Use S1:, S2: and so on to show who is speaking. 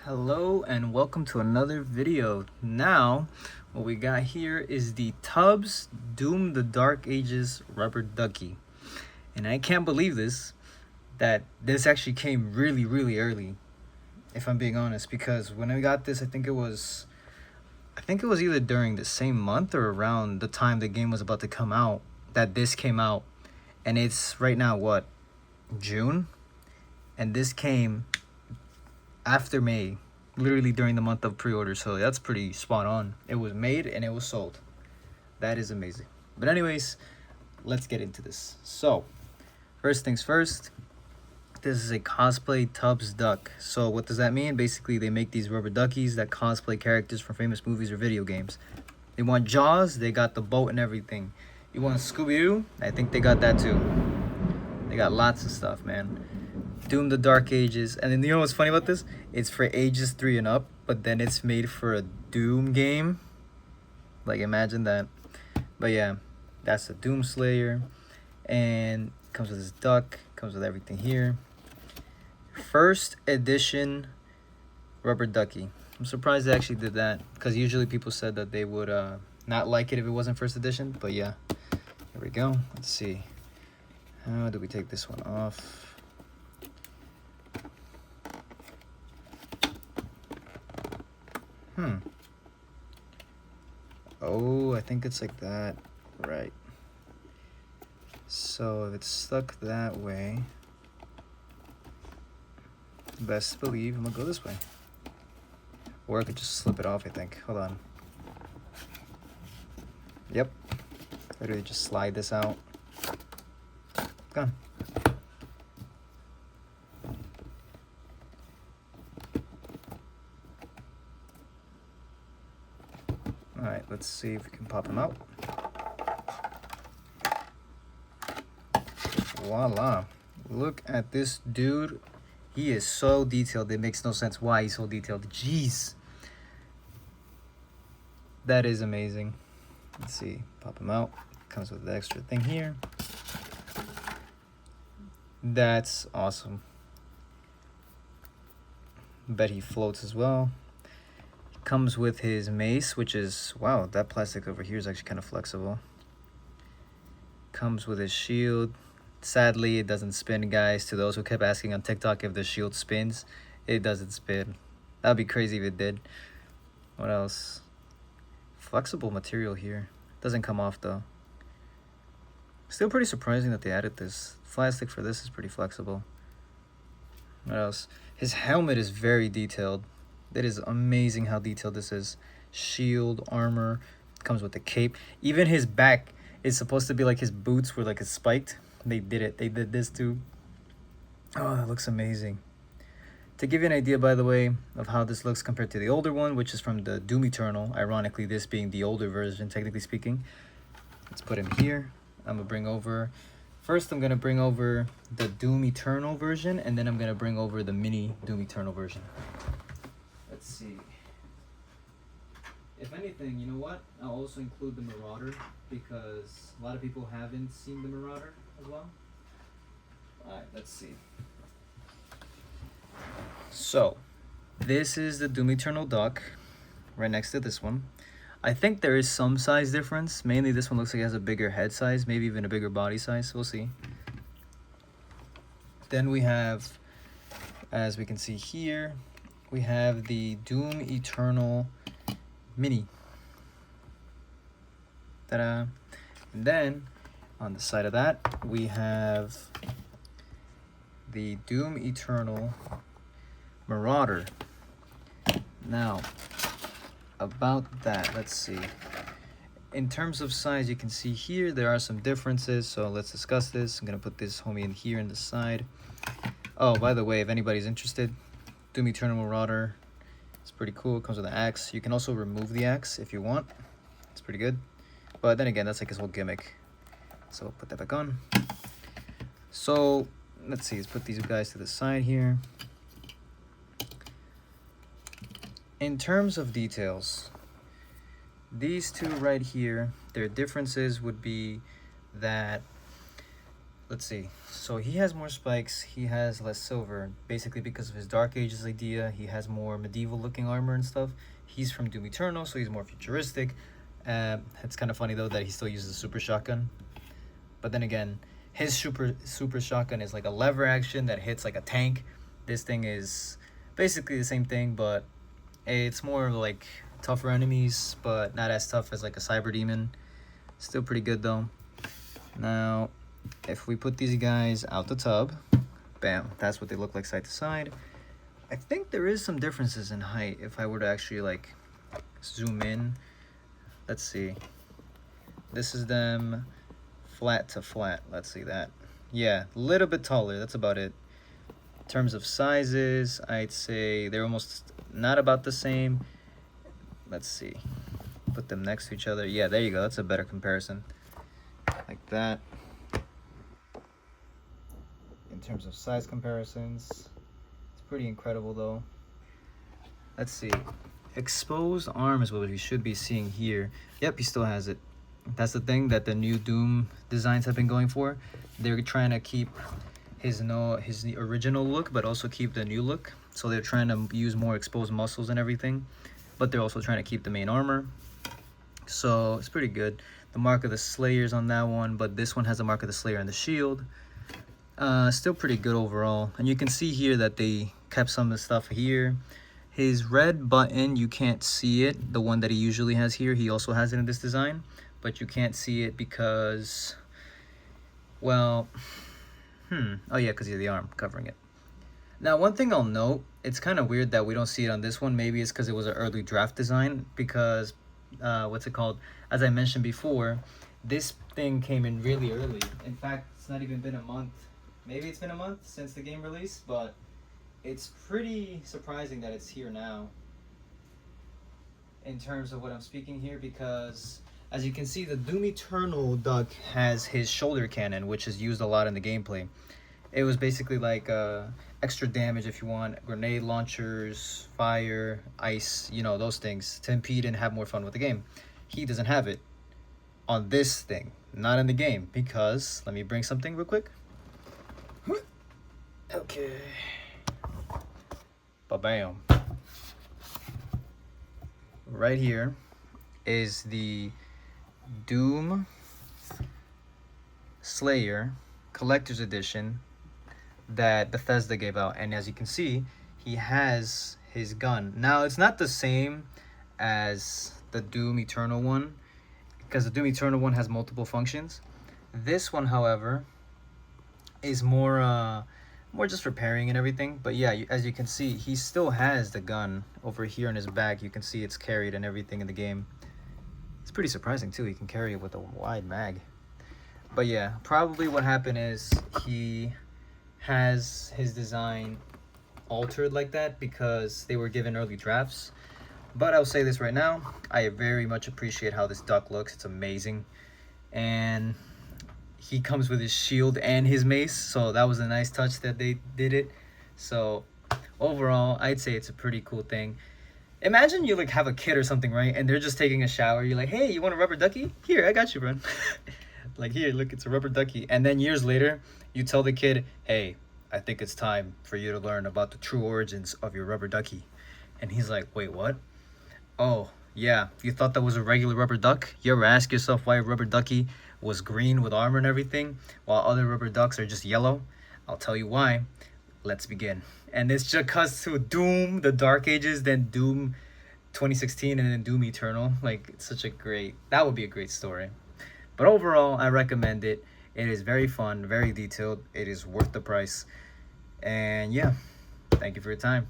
S1: Hello and welcome to another video. Now, what we got here is the TUBBZ Doom the Dark Ages rubber ducky. And I can't believe that this actually came really early, if I'm being honest, because when I got this, I think it was either during the same month or around the time the game was about to come out that this came out. And it's right now what? June? And this came after May, literally during the month of pre-order, so that's pretty spot on. It was made and it was sold. That is amazing. But anyways, let's get into this. So first things first, this is a cosplay TUBBZ duck. So what does that mean? Basically, they make these rubber duckies that cosplay characters from famous movies or video games. They want Jaws, they got the boat and everything. You want Scooby-Doo? I think they got that too. They got lots of stuff, man. Doom the Dark Ages. And then you know what's funny about this? It's for ages 3 and up, but then it's made for a Doom game. Like, imagine that. But yeah, that's the Doom Slayer. And comes with this duck, comes with everything here. First edition rubber ducky. I'm surprised they actually did that, because usually people said that they would not like it if it wasn't first edition. But yeah, here we go. Let's see. How do we take this one off? Oh, I think it's like that. Right. So if it's stuck that way, best believe I'm gonna go this way. Or I could just slip it off, I think. Hold on. Yep. Literally just slide this out. Gone. Alright, let's see if we can pop him out. Voila. Look at this dude. He is so detailed. It makes no sense why he's so detailed. Jeez. That is amazing. Let's see. Pop him out. Comes with the extra thing here. That's awesome. Bet he floats as well. Comes with his mace, which is, wow, that plastic over here is actually kind of flexible. Comes with his shield. Sadly, it doesn't spin, guys. To those who kept asking on TikTok if the shield spins, it doesn't spin. That would be crazy if it did. What else? Flexible material here. Doesn't come off though. Still pretty surprising that they added this. Plastic for this is pretty flexible. What else? His helmet is very detailed. It is amazing how detailed this is. Shield, armor, comes with the cape. Even his back is supposed to be like his boots were like it's spiked. They did it. They did this too. Oh, that looks amazing. To give you an idea, by the way, of how this looks compared to the older one, which is from the Doom Eternal, ironically this being the older version, technically speaking. Let's put him here. I'm gonna bring over, first I'm gonna bring over the Doom Eternal version, and then I'm gonna bring over the mini Doom Eternal version. Let's see. If anything, you know what? I'll also include the Marauder, because a lot of people haven't seen the Marauder as well. Alright, let's see. So, this is the Doom Eternal duck, right next to this one. I think there is some size difference. Mainly this one looks like it has a bigger head size, maybe even a bigger body size. We'll see. Then we have, as we can see here, we have the Doom Eternal Mini. Ta-da! And then, on the side of that, we have the Doom Eternal Marauder. Now, about that, let's see. In terms of size, you can see here, there are some differences, so let's discuss this. I'm going to put this homie in here in the side. Oh, by the way, if anybody's interested, Doom Eternal Marauder, it's pretty cool. It comes with an axe. You can also remove the axe if you want. It's pretty good. But then again, that's like his whole gimmick. So I'll put that back on. So let's see, let's put these guys to the side here. In terms of details, these two right here, their differences would be that let's see. So he has more spikes, he has less silver, basically because of his Dark Ages idea. He has more medieval looking armor and stuff. He's from Doom Eternal, so he's more futuristic. It's kind of funny though that he still uses a super shotgun, but then again, his super shotgun is like a lever action that hits like a tank. This thing is basically the same thing, but it's more like tougher enemies, but not as tough as like a cyber demon. Still pretty good though. Now if we put these guys out the tub, bam, that's what they look like side to side. I think there is some differences in height if I were to actually like zoom in. Let's see, this is them flat to flat. Let's see that. Yeah, a little bit taller, that's about it. In terms of sizes, I'd say they're almost not about the same. Let's see, put them next to each other. Yeah, there you go, that's a better comparison, like that. In terms of size comparisons, it's pretty incredible though. Let's see, exposed arm is what we should be seeing here. Yep, he still has it. That's the thing that the new Doom designs have been going for. They're trying to keep his original look, but also keep the new look. So they're trying to use more exposed muscles and everything, but they're also trying to keep the main armor. So it's pretty good. The Mark of the Slayer's on that one, but this one has the Mark of the Slayer and the shield. Still pretty good overall. And you can see here that they kept some of the stuff here. His red button, you can't see it. The one that he usually has here, he also has it in this design, but you can't see it because, well, oh yeah, because you have the arm covering it. Now, one thing I'll note, it's kind of weird that we don't see it on this one. Maybe it's because it was an early draft design, because, what's it called? As I mentioned before, this thing came in really early. In fact, it's not even been a month. Maybe it's been a month since the game released, but it's pretty surprising that it's here now in terms of what I'm speaking here, because as you can see, the Doom Eternal duck has his shoulder cannon, which is used a lot in the gameplay. It was basically like extra damage if you want, grenade launchers, fire, ice, you know, those things to impede and have more fun with the game. He doesn't have it on this thing, not in the game, because let me bring something real quick. Okay. Ba-bam. Right here is the Doom Slayer Collector's Edition that Bethesda gave out, and as you can see, he has his gun. Now, it's not the same as the Doom Eternal one, because the Doom Eternal one has multiple functions. This one, however, is more just for parrying and everything. But yeah, as you can see, he still has the gun over here in his back. You can see it's carried and everything in the game. It's pretty surprising too, he can carry it with a wide mag. But yeah, probably what happened is he has his design altered like that because they were given early drafts. But I'll say this right now, I very much appreciate how this duck looks. It's amazing. And he comes with his shield and his mace, so that was a nice touch that they did it. So overall, I'd say it's a pretty cool thing. Imagine you like have a kid or something, right? And they're just taking a shower. You're like, hey, you want a rubber ducky? Here, I got you, bro. Like, here, look, it's a rubber ducky. And then years later, you tell the kid, hey, I think it's time for you to learn about the true origins of your rubber ducky. And he's like, wait, what? Oh, yeah, you thought that was a regular rubber duck? You ever ask yourself why a rubber ducky was green with armor and everything, while other rubber ducks are just yellow? I'll tell you why. Let's begin. And it's just cuts to Doom, the Dark Ages, then Doom 2016, and then Doom Eternal. Like, it's such a great, that would be a great story. But overall, I recommend it. It is very fun, very detailed. It is worth the price. And yeah, thank you for your time.